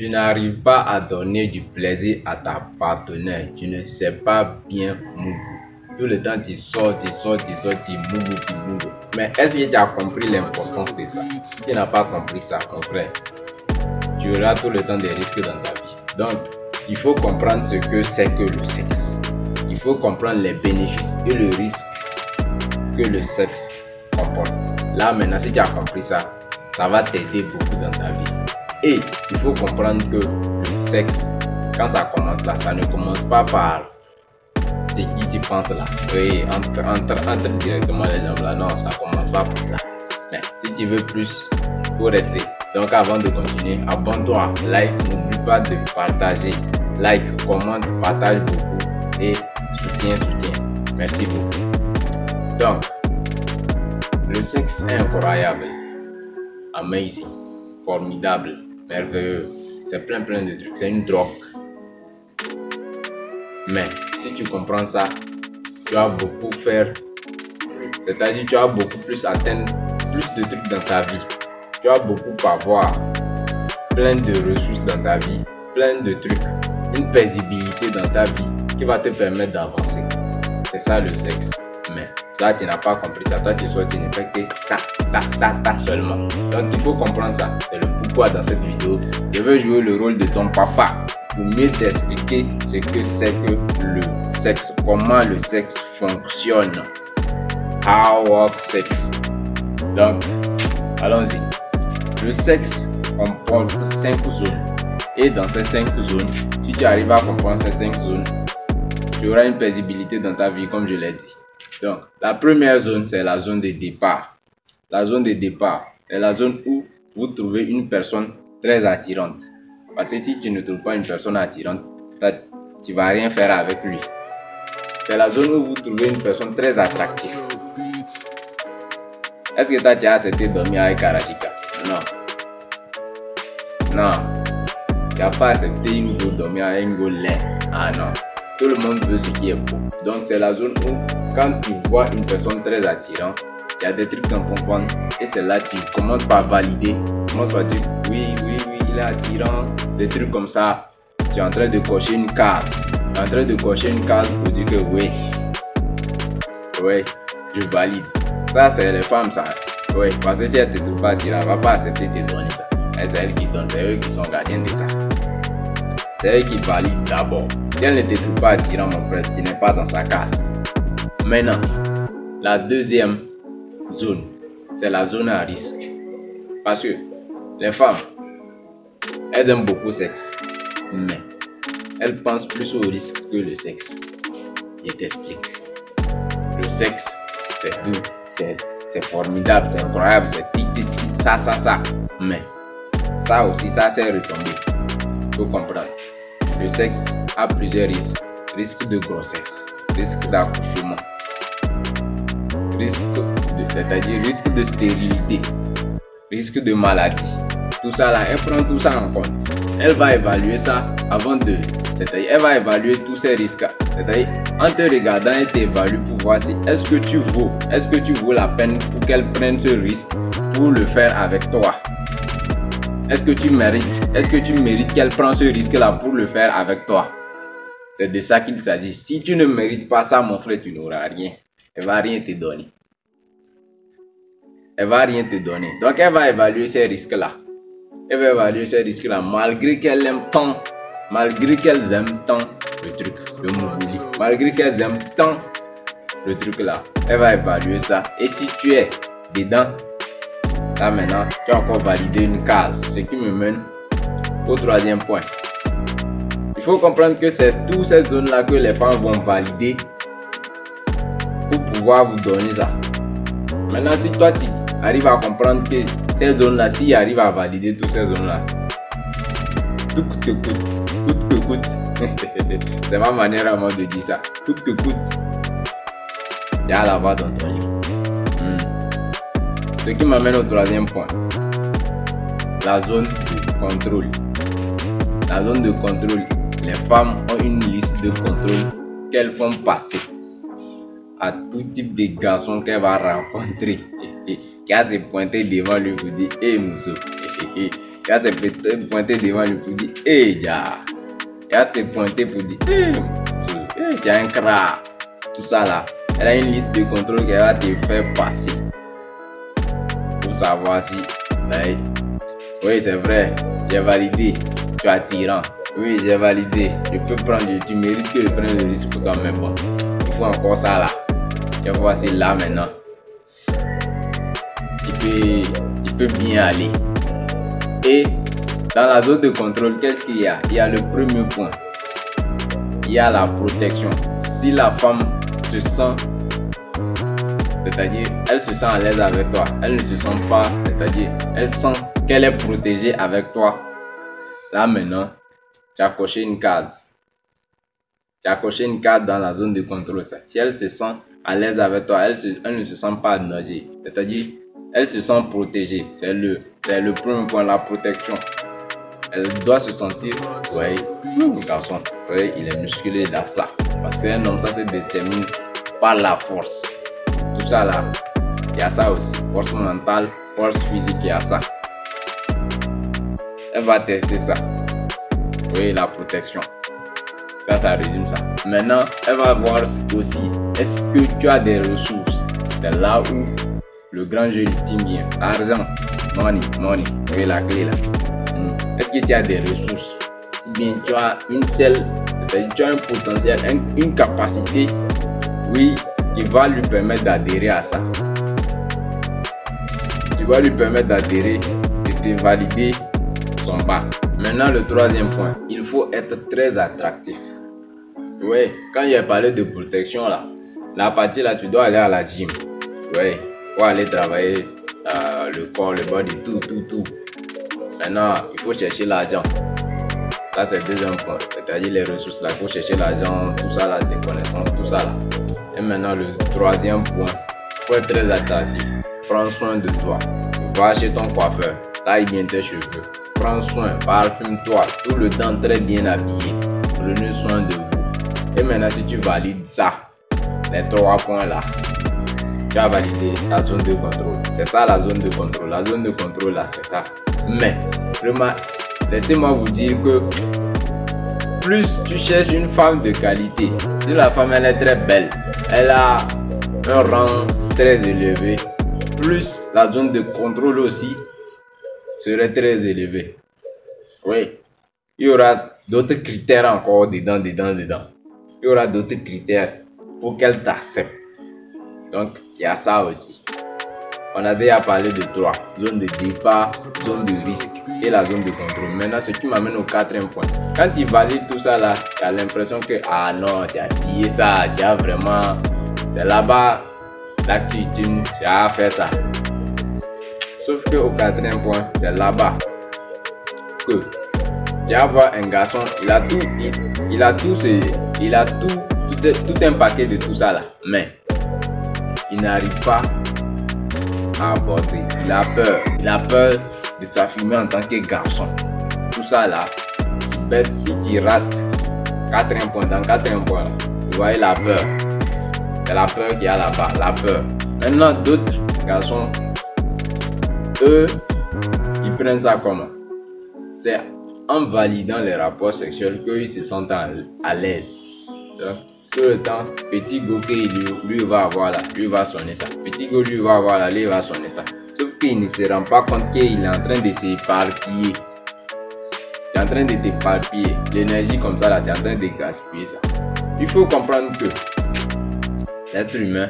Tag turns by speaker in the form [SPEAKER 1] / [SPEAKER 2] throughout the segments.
[SPEAKER 1] Tu n'arrives pas à donner du plaisir à ta partenaire. Tu ne sais pas bien mouiller. Tout le temps, tu sors, tu mouilles. Mais est-ce que tu as compris l'importance de ça? Si tu n'as pas compris ça, mon frère, tu auras tout le temps des risques dans ta vie. Donc, il faut comprendre ce que c'est que le sexe. Il faut comprendre les bénéfices et le risque que le sexe comporte. Là, maintenant, si tu as compris ça, ça va t'aider beaucoup dans ta vie. Et il faut comprendre que le sexe, quand ça commence là, ça ne commence pas par ce qui tu penses là. Oui, entre directement les jambes là. Non, ça commence pas par là. Mais si tu veux plus, il faut rester. Donc avant de continuer, abonne-toi, like, n'oublie pas de partager. Like, commente, partage beaucoup et soutiens. Merci beaucoup. Donc, le sexe est incroyable, amazing, formidable, merveilleux. C'est plein de trucs, c'est une drogue. Mais si tu comprends ça, tu vas beaucoup faire, c'est-à-dire tu vas beaucoup plus atteindre plus de trucs dans ta vie. Tu vas beaucoup avoir plein de ressources dans ta vie, plein de trucs, une paisibilité dans ta vie qui va te permettre d'avancer. C'est ça le sexe. Mais toi tu n'as pas compris ça, toi tu ne fais que ta seulement. Donc il faut comprendre ça. C'est le pourquoi dans cette vidéo. Je veux jouer le rôle de ton papa pour mieux t'expliquer ce que c'est que le sexe, comment le sexe fonctionne. How works sex. Donc, allons-y. Le sexe comporte 5 zones. Et dans ces 5 zones, si tu arrives à comprendre ces 5 zones, tu auras une paisibilité dans ta vie, comme je l'ai dit. Donc, la première zone, c'est la zone de départ. La zone de départ est la zone où vous trouvez une personne très attirante. Parce que si tu ne trouves pas une personne attirante, tu ne vas rien faire avec lui. C'est la zone où vous trouvez une personne très attractive. Est-ce que toi tu as accepté de dormir avec Karashika? Non. Tu n'as pas accepté une go dormir avec une go laid. Ah non. Tout le monde veut ce qui est beau. Donc c'est la zone où quand tu vois une personne très attirante, il y a des trucs dans ton ventre et c'est là que tu commences par valider. Tu commences par dire oui, il est attirant. Des trucs comme ça. Tu es en train de cocher une case. Tu es en train de cocher une case pour dire que oui, je valide. Ça c'est les femmes ça. Oui, parce que si elle ne te trouve pas attirant, elle ne va pas accepter de te donner ça. Et c'est elle qui donne, c'est eux qui sont gardiens de ça. C'est eux qui valident d'abord. Si elle ne te trouve pas attirant, mon frère, tu n'es pas dans sa case. Maintenant, la deuxième zone, c'est la zone à risque. Parce que les femmes, elles aiment beaucoup le sexe, mais elles pensent plus au risque que le sexe. Je t'explique. Le sexe, c'est doux, c'est formidable, c'est incroyable, c'est ça. Mais ça aussi, ça c'est retombé. Il faut comprendre. Le sexe a plusieurs risques. Risque de grossesse, risque d'accouchement, c'est-à-dire risque de stérilité, risque de maladie. Tout ça là, elle prend tout ça en compte. Elle va évaluer ça avant de... C'est-à-dire, elle va évaluer tous ces risques. C'est-à-dire, en te regardant, elle t'évalue pour voir si est-ce que tu vaux la peine pour qu'elle prenne ce risque pour le faire avec toi. Est-ce que tu mérites qu'elle prenne ce risque-là pour le faire avec toi? C'est de ça qu'il s'agit. Si tu ne mérites pas ça, mon frère, tu n'auras rien. Elle va rien te donner. Donc, elle va évaluer ces risques-là. Malgré qu'elle aime tant, malgré qu'elles aiment tant le truc, le mouvement, malgré qu'elles aiment tant le truc là, elle va évaluer ça. Et si tu es dedans, là maintenant, tu as encore validé une case. Ce qui me mène au troisième point. Il faut comprendre que c'est toutes ces zones-là que les femmes vont valider pour pouvoir vous donner ça. Maintenant, si toi tu arrives à comprendre que ces zones-là, s'il arrive à valider toutes ces zones-là, tout que coûte, c'est ma manière à moi de dire ça, tout que coûte, il y a la voix dans ton lit. Ce qui m'amène au troisième point, la zone de contrôle. La zone de contrôle, les femmes ont une liste de contrôle qu'elles font passer à tout type de garçon qu'elle va rencontrer, qui a se pointé devant lui pour dire hey Mousso, Il va se pointer devant lui pour dire, hey, ya. Il va te pointer pour dire, hey, tu as un crack. Tout ça là. Elle a une liste de contrôle qu'elle va te faire passer. Pour savoir si, hey, oui, c'est vrai, j'ai validé. Tu es attirant. Oui, j'ai validé. Je peux prendre, tu mérites que je prenne le risque pour toi-même. Bon. Il faut encore ça là. Tu vas voir si là maintenant, il peut bien aller. Et dans la zone de contrôle, qu'est-ce qu'il y a? Il y a le premier point. Il y a la protection. Si la femme se sent, c'est-à-dire elle se sent à l'aise avec toi, elle ne se sent pas, c'est-à-dire elle sent qu'elle est protégée avec toi, là maintenant, tu as coché une case. Tu as coché une case dans la zone de contrôle. Ça. Si elle se sent à l'aise avec toi, elle ne se sent pas en danger, c'est-à-dire elle se sent protégée. C'est le premier point, la protection. Elle doit se sentir, ouais, le garçon, ouais, il est musclé là, ça. Parce qu'un homme, ça se détermine par la force. Tout ça là, il y a ça aussi. Force mentale, force physique, il y a ça. Elle va tester ça. Oui, la protection. Ça résume ça. Maintenant, elle va voir aussi, est-ce que tu as des ressources? C'est là où le grand jeu ultime vient. Argent, money. Oui, la clé là. Est-ce que tu as des ressources? Ou bien tu as une telle, tu as un potentiel, une capacité, oui, qui va lui permettre d'adhérer à ça. Tu vas lui permettre d'adhérer et de valider son bac. Maintenant, le troisième point, il faut être très attractif. Oui, quand j'ai parlé de protection là, la partie là, tu dois aller à la gym. Oui, pour aller travailler le corps, le body, tout. Maintenant, il faut chercher l'argent. Ça, c'est le deuxième point. C'est-à-dire les ressources là, il faut chercher l'argent, tout ça là, des connaissances, tout ça là. Et maintenant, le troisième point, il faut être très attractif. Prends soin de toi. Va chez ton coiffeur, taille bien tes cheveux. Prends soin, parfume-toi, tout le temps très bien habillé. Prenez soin de vous. Et maintenant, si tu valides ça, les 3 points là, tu as validé la zone de contrôle. C'est ça la zone de contrôle. La zone de contrôle là, c'est ça. Mais, laissez-moi vous dire que plus tu cherches une femme de qualité, si la femme elle est très belle, elle a un rang très élevé, plus la zone de contrôle aussi serait très élevée. Oui, il y aura d'autres critères encore dedans. Il y aura d'autres critères pour qu'elle t'accepte. Donc, il y a ça aussi. On a déjà parlé de 3. Zone de départ, zone de risque et la zone de contrôle. Maintenant, ce qui m'amène au 4e point. Quand tu valides tout ça là, tu as l'impression que, ah non, tu as pillé ça, tu as vraiment... C'est là-bas, là que tu as fait ça. Sauf que au 4e point, c'est là-bas que tu vas voir un garçon, il a tout un paquet de tout ça là. Mais, il n'arrive pas à aborder. Il a peur de s'affirmer en tant que garçon. Tout ça là, si tu rates 4e point, dans 4e point là, vous voyez la peur. C'est la peur qu'il y a là-bas, la peur. Maintenant, d'autres garçons, eux, ils prennent ça comment? C'est en validant les rapports sexuels qu'ils se sentent à l'aise. Donc, tout le temps, petit go lui va avoir là, lui va sonner ça. Petit go lui va avoir là, lui va sonner ça. Sauf qu'il ne se rend pas compte qu'il est en train de s'éparpiller. Tu es en train de t'éparpiller. L'énergie comme ça là, tu es en train de gaspiller ça. Il faut comprendre que l'être humain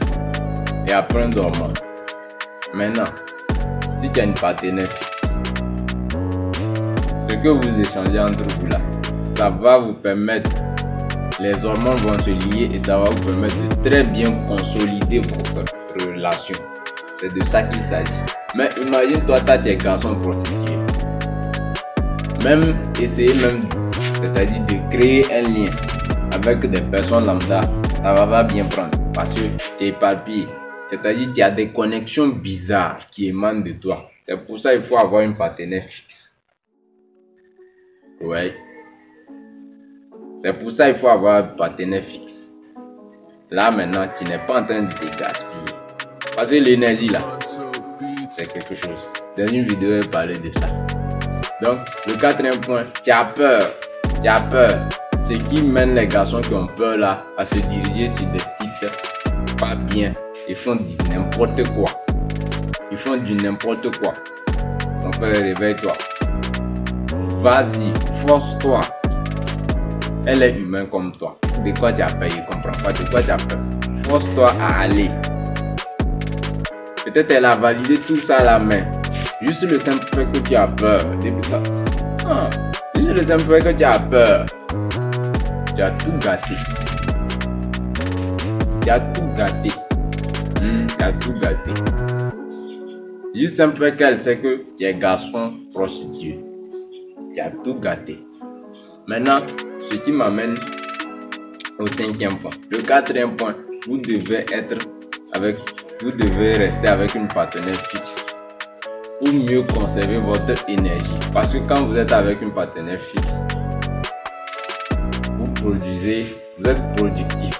[SPEAKER 1] est à plein d'hormones. Maintenant, si tu as une partenaire fixe, ce que vous échangez entre vous là, ça va vous permettre, les hormones vont se lier et ça va vous permettre de très bien consolider votre relation. C'est de ça qu'il s'agit. Mais imagine toi, tu es garçon prostitué. Même essayer c'est-à-dire de créer un lien avec des personnes lambda, ça va bien prendre parce que tu es éparpillé. C'est-à-dire qu'il y a des connexions bizarres qui émanent de toi. C'est pour ça qu'il faut avoir une partenaire fixe. Ouais. C'est pour ça qu'il faut avoir un partenaire fixe. Là maintenant, tu n'es pas en train de te gaspiller. Parce que l'énergie là, c'est quelque chose. Dans une vidéo, je parlais de ça. Donc, le quatrième point, tu as peur. Tu as peur. Ce qui mène les garçons qui ont peur là à se diriger sur des sites pas bien. Ils font du n'importe quoi. Ils font du n'importe quoi. Mon frère, réveille-toi. Vas-y, force-toi. Elle est humaine comme toi. De quoi tu as peur? Il ne comprend pas de quoi tu as peur. Force-toi à aller. Peut-être elle a validé tout ça à la main. Juste le simple fait que tu as peur. Juste le simple fait que tu as peur. Tu as tout gâté. Tu as tout gâté. Tu as tout gâté. Juste simple fait qu'elle sait que tu es garçon prostitué. Tu as tout gâté. Maintenant, ce qui m'amène au cinquième point. Le quatrième point, vous devez rester avec une partenaire fixe pour mieux conserver votre énergie. Parce que quand vous êtes avec une partenaire fixe, vous êtes productif.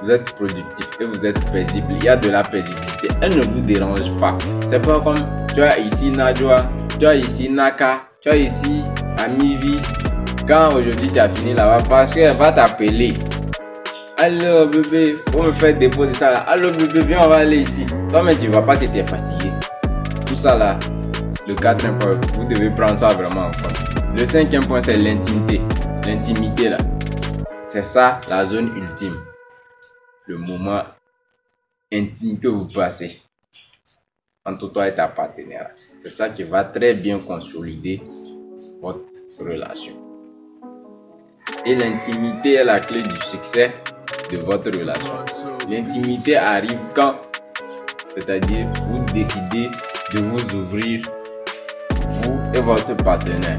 [SPEAKER 1] Vous êtes productif et vous êtes paisible. Il y a de la paisibilité. Elle ne vous dérange pas. C'est pas comme tu as ici Najwa, tu as ici Naka, tu as ici Amivi. Quand aujourd'hui tu as fini là-bas, parce qu'elle va t'appeler. Allô bébé, faut me faire déposer ça là. Allô bébé, viens, on va aller ici. Toi mais tu ne vas pas que tu es fatigué. Tout ça là, le quatrième point, vous devez prendre ça vraiment en compte. Le cinquième point, c'est l'intimité. L'intimité là, c'est ça la zone ultime. Le moment intime que vous passez entre toi et ta partenaire. C'est ça qui va très bien consolider votre relation. Et l'intimité est la clé du succès de votre relation. L'intimité arrive quand, c'est-à-dire vous décidez de vous ouvrir, vous et votre partenaire.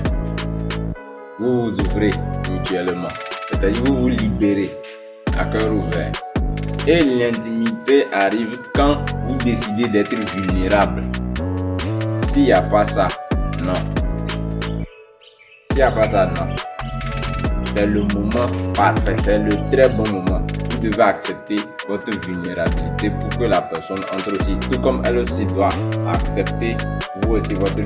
[SPEAKER 1] Vous vous ouvrez mutuellement, c'est-à-dire vous vous libérez à cœur ouvert. Et l'intimité arrive quand vous décidez d'être vulnérable. S'il n'y a pas ça, non. S'il n'y a pas ça, non. C'est le moment parfait, c'est le très bon moment. Vous devez accepter votre vulnérabilité pour que la personne entre aussi, tout comme elle aussi doit accepter vous aussi votre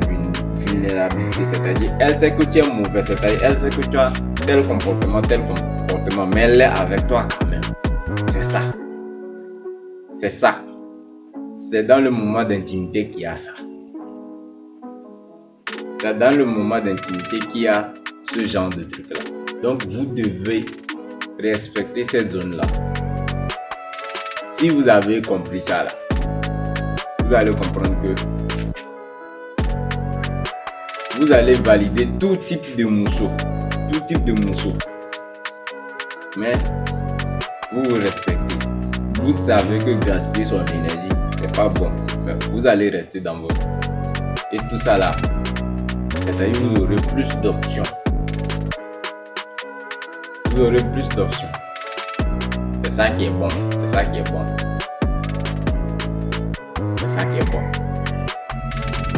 [SPEAKER 1] vulnérabilité. C'est-à-dire, elle sait que tu es mauvais, c'est-à-dire, elle sait que tu as tel comportement, mais elle est avec toi quand même. C'est ça. C'est ça. C'est dans le moment d'intimité qu'il y a ça. C'est dans le moment d'intimité qu'il y a ce genre de truc-là. Donc, vous devez respecter cette zone-là. Si vous avez compris ça, là, vous allez comprendre que vous allez valider tout type de morceaux. Tout type de morceaux. Mais, vous vous respectez. Vous savez que gaspiller son énergie, c'est pas bon. Mais vous allez rester dans votre. Et tout ça là, c'est-à-dire vous aurez plus d'options. Vous aurez plus d'options. C'est ça qui est bon. C'est ça qui est bon. C'est ça qui est bon.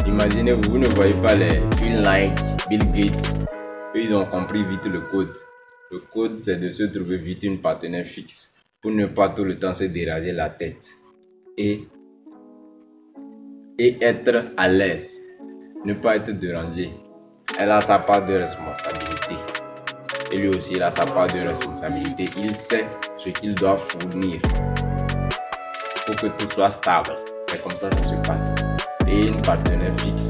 [SPEAKER 1] Imaginez, vous ne voyez pas les Phil Knight, Bill Gates. Eux, ils ont compris vite le code. Le code, c'est de se trouver vite une partenaire fixe pour ne pas tout le temps se déranger la tête. Et être à l'aise. Ne pas être dérangé. Elle a sa part de responsabilité. Et lui aussi, il a sa part de responsabilité. Il sait ce qu'il doit fournir pour que tout soit stable. C'est comme ça que ça se passe. Et une partenaire fixe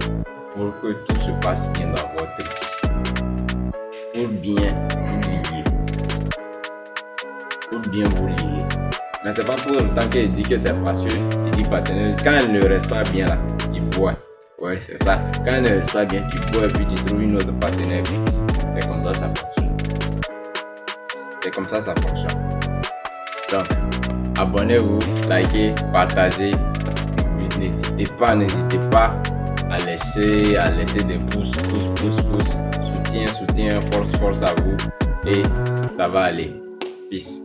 [SPEAKER 1] pour que tout se passe bien dans votre vie. Pour bien vous lier. Pour bien vous lier. Mais c'est pas pour autant qu'elle dit que c'est parce qu'il dit partenaire. Quand elle ne reste pas bien là, tu bois. Ouais, c'est ça. Quand elle ne reste pas bien, tu bois et puis tu trouves une autre partenaire fixe. C'est comme ça que ça fonctionne. C'est comme ça que ça fonctionne. Donc, abonnez-vous, likez, partagez. N'hésitez pas à laisser des pouces. Soutien, force à vous. Et ça va aller. Peace.